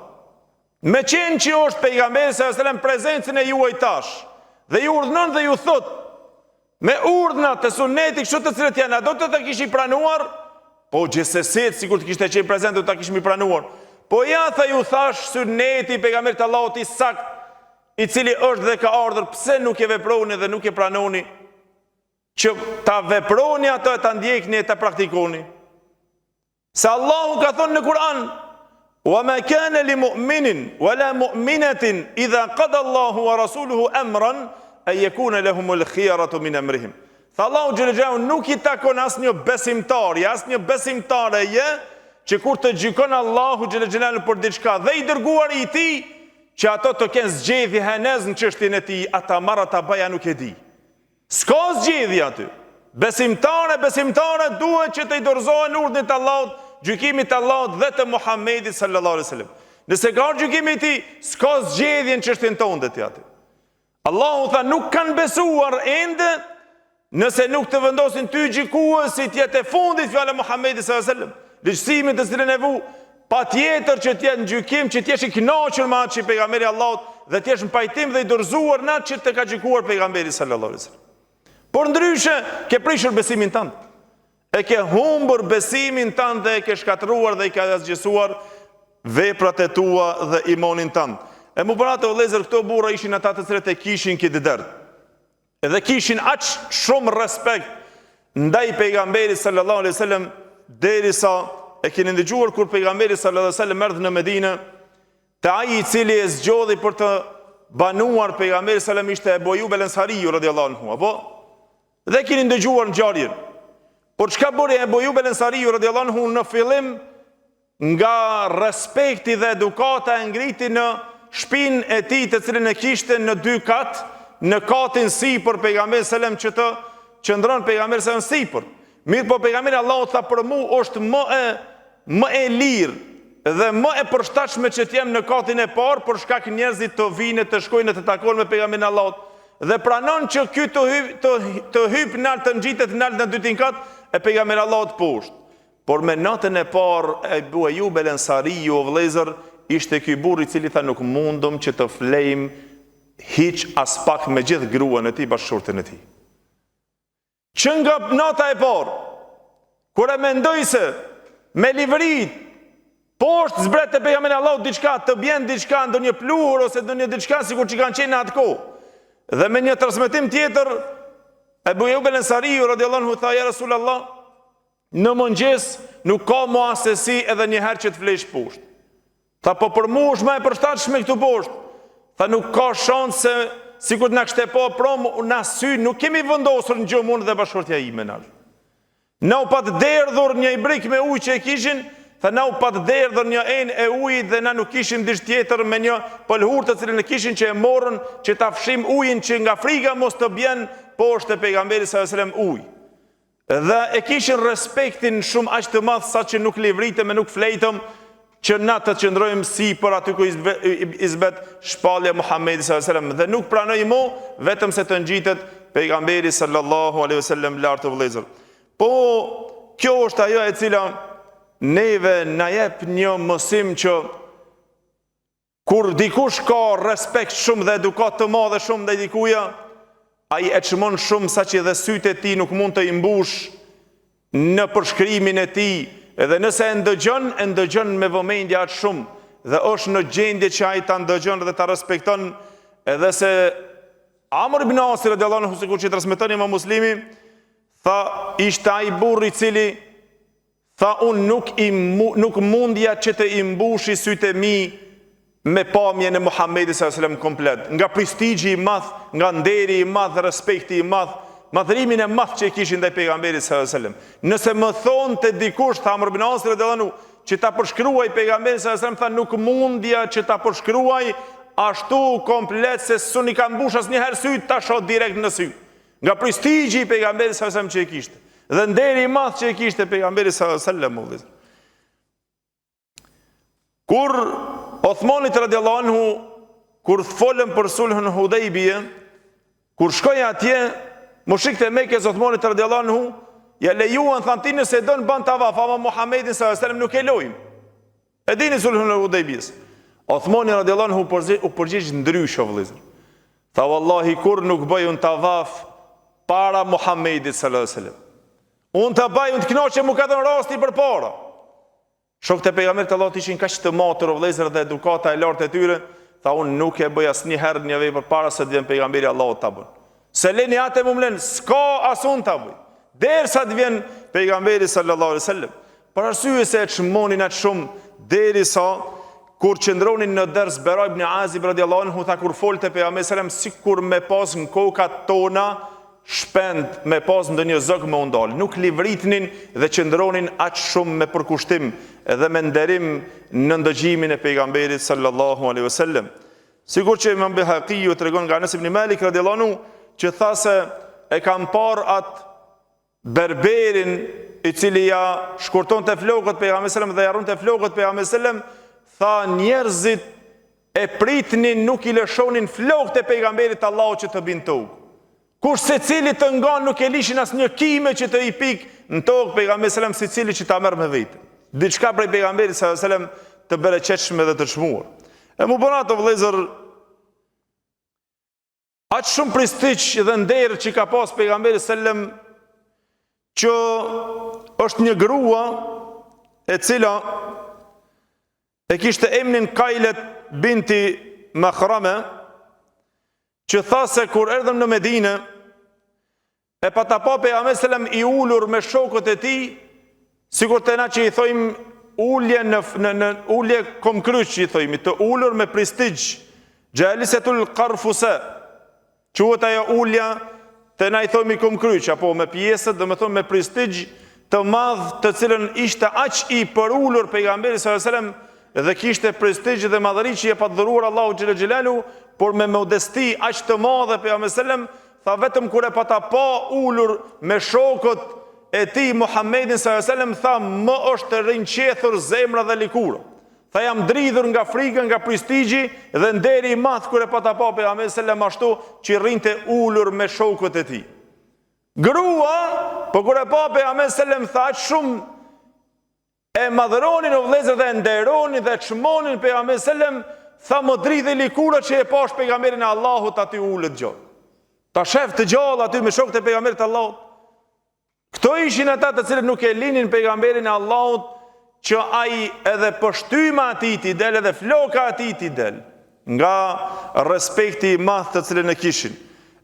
Me qenë që është pejgamberi sallallahu alaihi wasallam prezencën e juaj tash, dhe ju urdhënon dhe ju thot, me urdhna të sunetit kështu të cilët janë, a do të kishi pranuar? Po gjithsesi, sikur të kishte qenë prezent, do ta kishim pranuar. Po ja tha ju thash suneti pejgamberit Allahut i sakt, i cili është dhe ka ardhur, pse nuk e veproni dhe nuk e pranoni? Që ta veproni ato e ta ndjekni e ta praktikoni. Se Allahu ka thonë në Kur'an, wa ma kana li mu'minin wala mu'minatin idha qada Allahu wa rasuluhu amran an yakuna lahumul khiyaratu min amrihim. Tha Allahu xhallahu nuk i takon asnjë besimtar, asnjë besimtareje që kur të gjykon Allahu xhallahu për diçka dhe i dërguari i tij që ato të kenë zgjedhje henez në çështjen e tij, ata marrë ta baja nuk e di. S'ka zgjedhje aty. Besimtare duhet që të i dorëzohen urdhnit të Allahut, gjykimit të Allahut dhe të Muhamedit sallallahu alaihi wasallam. Nëse ka gjykimi i tij, s'ka zgjedhje në çështjen tonë ti aty. Allahu tha nuk kanë besuar ende nëse nuk të vendosin ty gjykues si tjetë e fundit fjala e Muhamedit sallallahu alaihi wasallam. Lehtësimin të cilën e vu, patjetër që të jetë në gjykim, që të jesh i kënaqur me atë që pejgamberi Allahut dhe të jesh në pajtim dhe i dorëzuar në atë që të ka gjykuar pejgamberi sallallahu alaihi wasallam. Por ndryshe ke prishur besimin tënd. E ke humbur besimin tënd dhe e ke shkatëruar dhe i ka asgjësuar veprat e tua dhe imanin tënd. E mu bëra të vëllezër, këto burra ishin ata të cilët e kishin këtë dërt. Edhe kishin aq shumë respekt ndaj pejgamberit sallallahu alaihi wasallam, derisa e keni ndëgjuar kur pejgamberi sallallahu alaihi wasallam erdhi në Medinë, te ai i cili e zgjodhi për të banuar pejgamberi sallallahu alaihi wasallam ishte Abu Ayyub al-Ansariu radhiyallahu anhu, apo? Dhe keni ndëgjuar ngjarjen. Por çka bëri Abu Ayyub al-Ansariu radhiyallahu anhu në fillim, nga respekti dhe edukata e ngriti në shpinë e tij të cilën e kishte në 2 kat, në katin sipër pejgamberi sallallahu alaihi wasallam që të qëndron pejgamberi sallallahu alaihi wasallam sipër. Mirë, po pejgamberi Allahu tha për mu është më e lirë dhe më e përshtatshme që t'jem në katin e parë për shkak njerëzit të vinë të shkojnë të takojnë me pejgamberin Allahut. Dhe pranon që ky të hyp nalt të ngjitet nalt në 2 kat e pejgamberi Allahut poshtë. Por me natën e parë Abu Ayyub al-Ansariu vëllezër ishte ky burr i cili tha nuk mundum që të flejm hiç as pak me gjithë gruan e tij, bashkëshorten e tij. Që nga nata e parë, kur e mendoj se me livrit, poshtë zbret të pejgamberit Allahut diçka, të bjen diçka, ndonjë pluhur ose ndonjë diçka sikur që kanë qenë në atë kohë. Dhe me një transmetim tjetër, Abu Ayyub al-Ansariu radhiyallahu anhu tha ja Rasulullah, në mëngjes nuk ka më asesi edhe një herë që të flesh poshtë. Tha po për mua është më e përshtatshme këtu poshtë. Tha nuk ka shans se sikur na kishte po prom na sy nuk kemi vendosur në gjumë unë dhe bashkëshortja ime nal. Na u pat derdhur një ibrik me ujë që e kishin, tha na u pat derdhur një enë e ujit dhe na nuk kishim diç tjetër me një pëlhurë të cilën e kishin që e morën që ta fshim ujin që nga frika mos të bjen poshtë e pejgamberit sallallahu alajhi wasallam ujë. Dhe e kishin respektin shumë aq të madh sa që nuk livritëm e nuk flejtëm që na të qëndrojmë si për aty ku izbet shpallja Muhammedi sallallahu alaihi wasallam dhe nuk pranoj mo vetëm se të ngjitet pejgamberi sallallahu alaihi wasallam lart të vëllezër. Po kjo është ajo e cila neve na jep një mësim që kur dikush ka respekt shumë dhe edukat të madhe shumë ndaj dikuja, ai e çmon shumë sa që edhe sytë e tij nuk mund të i mbush në përshkrimin e tij. Edhe nëse e ndëgjon me vëmendje atë shumë dhe është në gjendje që ai ta ndëgjon dhe ta respekton, edhe se Amr ibn As radhiyallahu anhu sikur që transmeton Imam Muslimi, tha ishte ai burri i cili tha unë nuk mundja që të i mbushi sytë e mi me pamjen e Muhamedit sallallahu alaihi wasallam komplet, nga prestigji i madh, nga nderi i madh, respekti i madh, madhrimin e madh që e kishin ndaj pejgamberit sallallahu alajhi wasallam. Nëse më thonte dikush tha Amr ibn As radhiyallahu anhu që ta përshkruaj pejgamberin sallallahu alajhi wasallam, tha nuk mundja që ta përshkruaj ashtu komplet se s'uni ka mbush asnjëherë syt, ta shoh direkt në sy. Nga prestigji i pejgamberit sallallahu alajhi wasallam që e kishte dhe nderi i madh që e kishte pejgamberi sallallahu alajhi wasallam. Kur Othmanit radhiyallahu anhu kur folën për sulhun Hudejbije, kur shkoi atje mushrikët e Mekës Othmanit radhiyallahu anhu ja lejuan thanë ti nëse don ban tavaf, ama Muhamedit sallallahu alajhi wasallam nuk e lojm. E dini sulhun e Hudejbijës. Othmani radhiyallahu anhu u përgjigj ndryshe vëllezër. Tha wallahi kur nuk bëj un tavaf para Muhamedit sallallahu alajhi wasallam. Unë të bëj, unë të kënaqem mu ka dhënë rasti përpara. Shokët e pejgamberit Allahut ishin kaq të matur vëllezër dhe edukata e lartë e tyre, tha unë nuk e bëj asnjëherë një vepër para se të vjen pejgamberi Allahut ta bën. Se leni atë më mlen, s'ka asun ta bëj. Derisa të vjen pejgamberi sallallahu alaihi wasallam. Për arsye se e çmonin atë shumë derisa kur qëndronin në ders Bara ibn Azib radhiyallahu anhu tha kur folte pejgamberi sallallahu alaihi wasallam sikur me pas në kokat tona shpend me pas ndonjë zog me undal. Nuk livritnin dhe qëndronin aq shumë me përkushtim dhe me nderim në ndëgjimin e pejgamberit sallallahu alaihi wasallam. Sigur që Imam Bayhaqiu tregon nga Anas ibn Malik radhiyallahu anhu që tha se e kam parë atë berberin i cili ja shkurtonte flokët pejgamberit sallallahu alaihi wasallam dhe ja runte flokët pejgamberit sallallahu alaihi wasallam, tha njerëzit e pritnin, nuk i lëshonin flokët e pejgamberit Allahut që të binë tokë. Kur se cili të ngan nuk e lishin as një kime që të i pik në tokë pejgamberi sallallahu alaihi wasallam, si cili që ta merr me vete. Diçka prej pejgamberit sallallahu alaihi wasallam të bereqetshme dhe të çmuar. E mu bëna të vëllezër aq shumë prestigj dhe nder që ka pas pejgamberi sallallahu alaihi wasallam që është një grua e cila e kishte emrin Kajlet binti Makhrame, që tha se kur erdhëm në Medinë, e pata pa pejgamberi sallallahu alaihi wasallam i ulur me shokët e tij, sikur të na që i thojmë ulje në ulje komkryq, i thojmë, të ulur me prestigj, jalisatul qarfusa, quhet ajo ulja të na i thojmë komkryq, apo me pjesët, domethënë me prestigj të madh, të cilën ishte aq i përulur pejgamberi sallallahu alaihi wasallam dhe kishte prestigj dhe madhëri që i pa dhuruar Allahu xhel xhelalu, por me modesti aq të madhe pejgamberi sallallahu alaihi wasallam, tha vetëm kur e pata pa ulur me shokët e tij Muhammedin sallallahu alaihi wasallam, tha më është të rinqethur zemra dhe likura. Tha jam dridhur nga frika, nga prestigji dhe nderi i madh kur e pata pa pejgamberin sallallahu alaihi wasallam ashtu që rrinte ulur me shokët e tij. Grua, po kur e pa pejgamberin sallallahu alaihi wasallam, tha aq shumë e madhëronin o vëllezër dhe nderonin dhe çmonin pejgamberin sallallahu alaihi wasallam, tha më dridhi likura që e pash pejgamberin e Allahut aty ulët gjallë. Ta shef të gjallë aty me shokët e pejgamberit Allahut. Këto ishin ata të cilët nuk e linin pejgamberin e Allahut, që ai edhe pështyma atij t'i del, edhe floka atij t'i del, nga respekti i madh të cilën e kishin.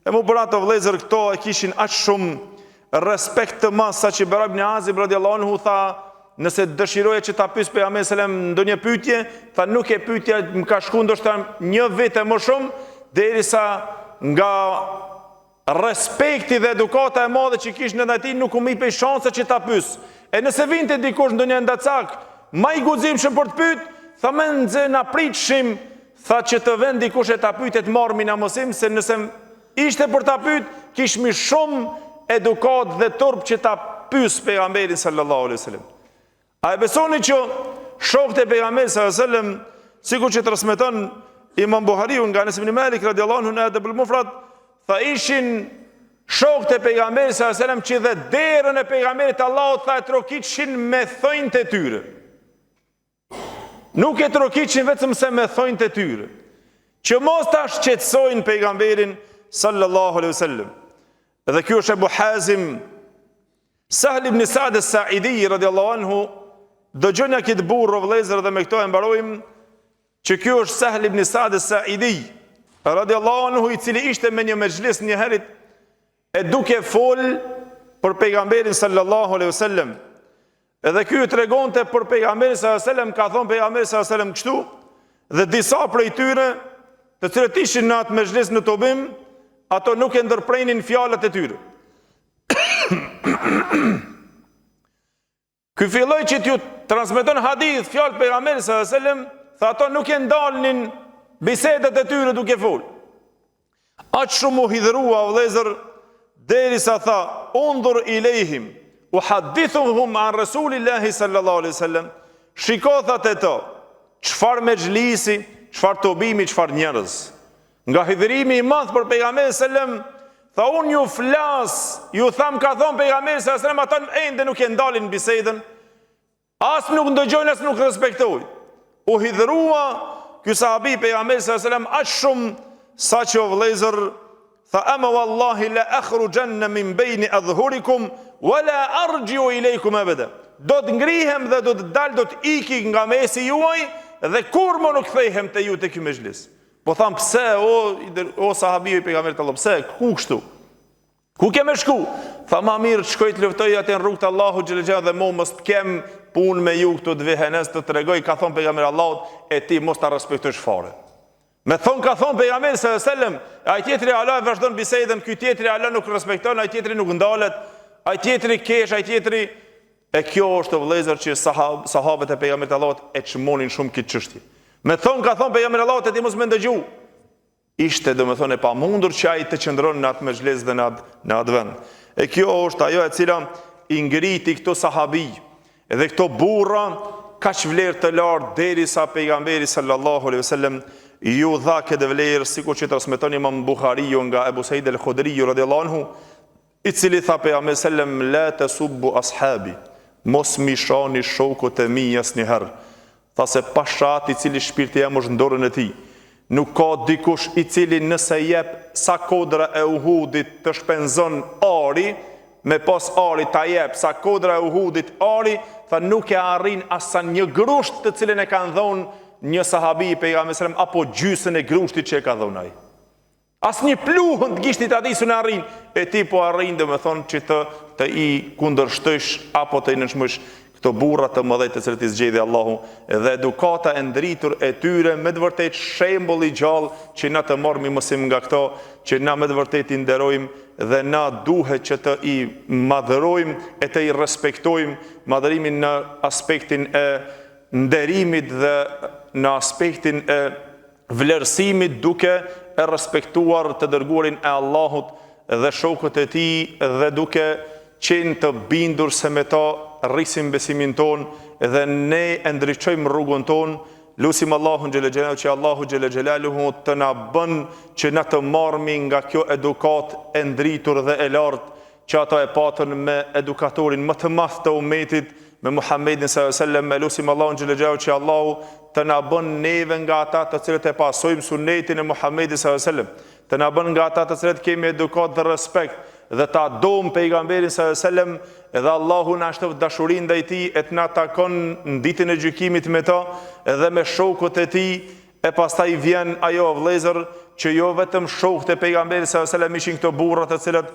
E mu për ato vëllezër, këto e kishin aq shumë respekt të madh sa që Bara ibn Azib radhiyallahu anhu tha, nëse dëshiroje që ta pyes pejgamberin sallallahu alaihi wasallam ndonjë pyetje, tha nuk e pyetja, më ka shku ndoshta një vit e më shumë, derisa nga respekti dhe edukata e madhe që kishte ndaj tij nuk u mipej shanse që ta pyes. E nëse vinte dikush ndonjë ndacak, më i guximshëm për të pyet, tha më nxe na pritshim, tha që të vend dikush e ta pyetet marrmi na mosim, se nëse ishte për ta pyet, kishmi shumë edukat dhe turp që ta pyes pejgamberin sallallahu alaihi wasallam. A e besoni që shokët e pejgamberit sallallahu alaihi wasallam, sikur që transmeton Imam Buhariu nga Anas ibn Malik radhiyallahu anhu në Adabul Mufrad, tha ishin shokët e pejgamberit sallallahu alaihi wasallam që dhe derën e pejgamberit Allahut tha e trokitshin me thonjtë e tyre. Nuk e trokitshin vetëm se me thonjtë e tyre, që mos ta shqetësojnë pejgamberin sallallahu alaihi wasallam. Dhe ky është Abu Hazim Sahl ibn Sa'd as-Sa'idi radhiyallahu anhu. Dëgjoni këtë burr vëllezër dhe me këto e mbarojmë, që ky është Sahl ibn Sa'd as-Sa'idi radhiyallahu anhu, i cili ishte me një mexhlis një herët e duke fol për pejgamberin sallallahu alaihi wasallam. Edhe ky tregonte për pejgamberin sallallahu alaihi wasallam, ka thonë pejgamberi sallallahu alaihi wasallam kështu, dhe disa prej tyre, të cilët ishin në atë mexhlis në Tobim, ato nuk e ndërprenin fjalët e tyre. Ky filloi që t'ju transmeton hadith fjalë pejgamberit sallallahu alaihi wasallam, tha ato nuk e ndalnin bisedat e tyre duke fol. Aq shumë u hidhrua vëllezër, derisa tha undur ilehim uhaddithuhum an rasulillahi sallallahu alaihi wasallam. Shiko thatë to, çfarë mexhlisi, çfarë tobimi, çfarë njerëz. Nga hidhrimi i madh për pejgamberin sallallahu alaihi wasallam, tha unë ju flas, ju tham ka thonë pejgamberi sallallahu alaihi wasallam, ata ende nuk e ndalin bisedën, as nuk ndëgjojnë, as nuk respektojnë. U hidhrua ky sahabi pejgamberi sallallahu alaihi wasallam aq shumë sa që vëllezër tha ama wallahi la akhrujanna min bayni adhhurikum wala arji'u ilaykum abada. Do të ngrihem dhe do të dal, do të iki nga mesi juaj dhe kur më nuk kthehem te ju te ky mezhlis. Po tham pse o sahabi i pejgamberit Allah, pse ku kështu? Ku ke më shku? Tha ma mirë shkoj të luftoj atë në rrugt Allahu xhel xhel dhe mos të kem punë me ju këtu të vehenes të tregoj, ka thon pejgamberi Allahut, e ti mos ta respektosh fare. Me thon ka thon pejgamberi sallallahu alajhi wasallam, ai tjetri Allah vazhdon bisedën, ky tjetri Allah nuk respekton, ai tjetri nuk ndalet, ai tjetri kesh, ai tjetri. E kjo është vëllezër që sahabët e pejgamberit Allahut e çmonin shumë këtë çështje. Me thon ka thon pejgamberi Allahut, e ti mos më ndëgju. Ishte domethënë e pamundur që ai të qëndron në atë mezhles dhe në atë vend. E kjo është ajo e cila i ngriti këto sahabi dhe këto burra kaq vlerë të lartë derisa pejgamberi sallallahu alaihi wasallam ju dha këtë vlerë, sikur që transmeton Imam Buhariu nga Abu Sa'id al-Khudri radhiyallahu anhu, i cili tha pejgamberi sallam la tasubbu ashabi, mos mi shani shokët e mi asnjëherë. Tha se pashat i cili shpirti jam është në dorën e tij. Nuk ka dikush i cili nëse jep sa kodra e Uhudit të shpenzon ari, me pas ari ta jep sa kodra e Uhudit ari, tha nuk e arrin asa një grusht të cilin e kanë dhonë një sahabi pejgamberi sallallahu alajhi wasallam apo gjysën e grushtit që e ka dhënë ai. Asnjë pluhën të gishtit hadisun e arrin, e ti po arrin dhe me thonë që të i kundërshtosh apo të i nënshmësh këto burra të mëdhej të cilët i zgjedhi Allahu, dhe edukata e ndritur e tyre me të vërtet shembull i gjallë që na të marrim mësim nga këto, që na me të vërtet i nderojmë dhe na duhet që të i madhërojmë e të i respektojmë, madhërimin në aspektin e nderimit dhe në aspektin e vlerësimit, duke e respektuar të dërguarin e Allahut dhe shokët e tij dhe duke qenë të bindur se me ta rrisim besimin ton dhe ne e ndriçojmë rrugën ton. Lutim Allahun xhel xhelalu që Allahu xhel xhelaluhu të na bën që na të marrmi nga kjo edukat e ndritur dhe e lartë që ata e patën me edukatorin më të madh të ummetit, me Muhammedin sallallahu alaihi wasallam. Lutim Allahun xhel xhelalu që Allahu të na bën neve nga ata të cilët e pasojmë sunetin e Muhammedit sallallahu alaihi wasallam, të na bën nga ata të cilët kemi edukat dhe respekt dhe ta dom pejgamberin sallallahu alaihi wasallam, edhe Allahu na shtoft dashurinë ndaj tij e të na takon në ditën e gjykimit me ta edhe me shokët e tij. E pastaj vjen ajo vëllezër që jo vetëm shokët e pejgamberit sallallahu alaihi wasallam ishin këto burra të cilët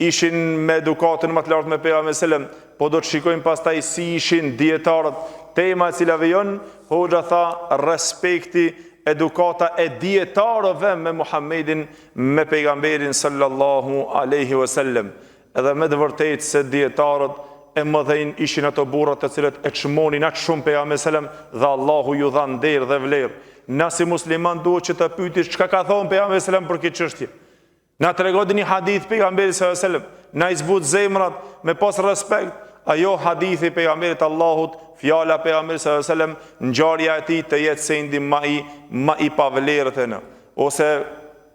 ishin me edukatën më të lartë me pejgamberin sallallahu alaihi wasallam, po do të shikojmë pastaj si ishin dietarët. Tema e cila vjen, hoxha tha respekti, edukata e dietarëve me Muhammedin, me pejgamberin sallallahu alaihi wasallam. Edhe me të vërtetë se dietarët e mëdhenj ishin ato burrat të cilët e çmonin aq shumë pejgamberin sallallahu alaihi wasallam dhe Allahu ju dha nder dhe vlerë. Na si musliman duhet që të pyetish çka ka thonë pejgamberi sallallahu alaihi wasallam për këtë çështje. Na tregon një hadith pejgamberit sallallahu alaihi wasallam, na i zbut zemrat me pas respekt. Ajo hadithi pejgamberit Allahut, fjala pejgamberit sallallahu alaihi wasallam, ngjarja e tij të jetë sendi më i pavlerët e në, ose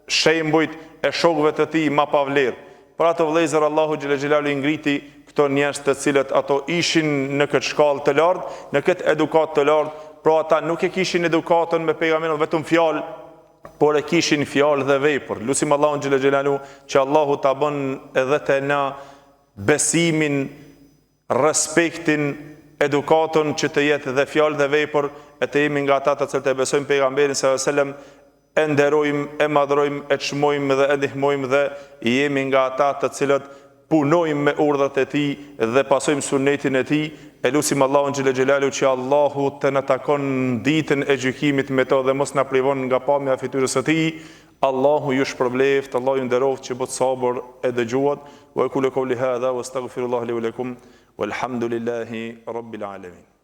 shembujt e shokëve të tij më pavlerë. Për ato vëllezër Allahu xhel xhelalu i ngriti këto njerëz të cilët ato ishin në këtë shkallë të lartë, në këtë edukat të lartë, pra ata nuk e kishin edukatën me pejgamberin vetëm fjalë, por e kishin fjalë dhe vepër. Lutim Allahun xhel xhelalu që Allahu ta bën edhe te na besimin, respektin, edukatën që të jetë dhe fjalë dhe vepër, e të jemi nga ata të cilët e besojmë pejgamberin sallallahu alaihi wasallam, e nderojmë, e madhrojmë, e çmojmë dhe e ndihmojmë dhe jemi nga ata të cilët punojmë me urdhrat e tij dhe pasojmë sunetin e tij. E lutim Allahun xhel xhelalu që Allahu të na takon ditën e gjykimit me to dhe mos na privon nga pamja e fytyrës së tij. Allahu ju shpërbleft, Allahu ju nderoft që bëhet sabër e dëgjuat. Wa aqulu qawli hadha wastaghfirullaha li wa lakum walhamdulillahi rabbil alamin.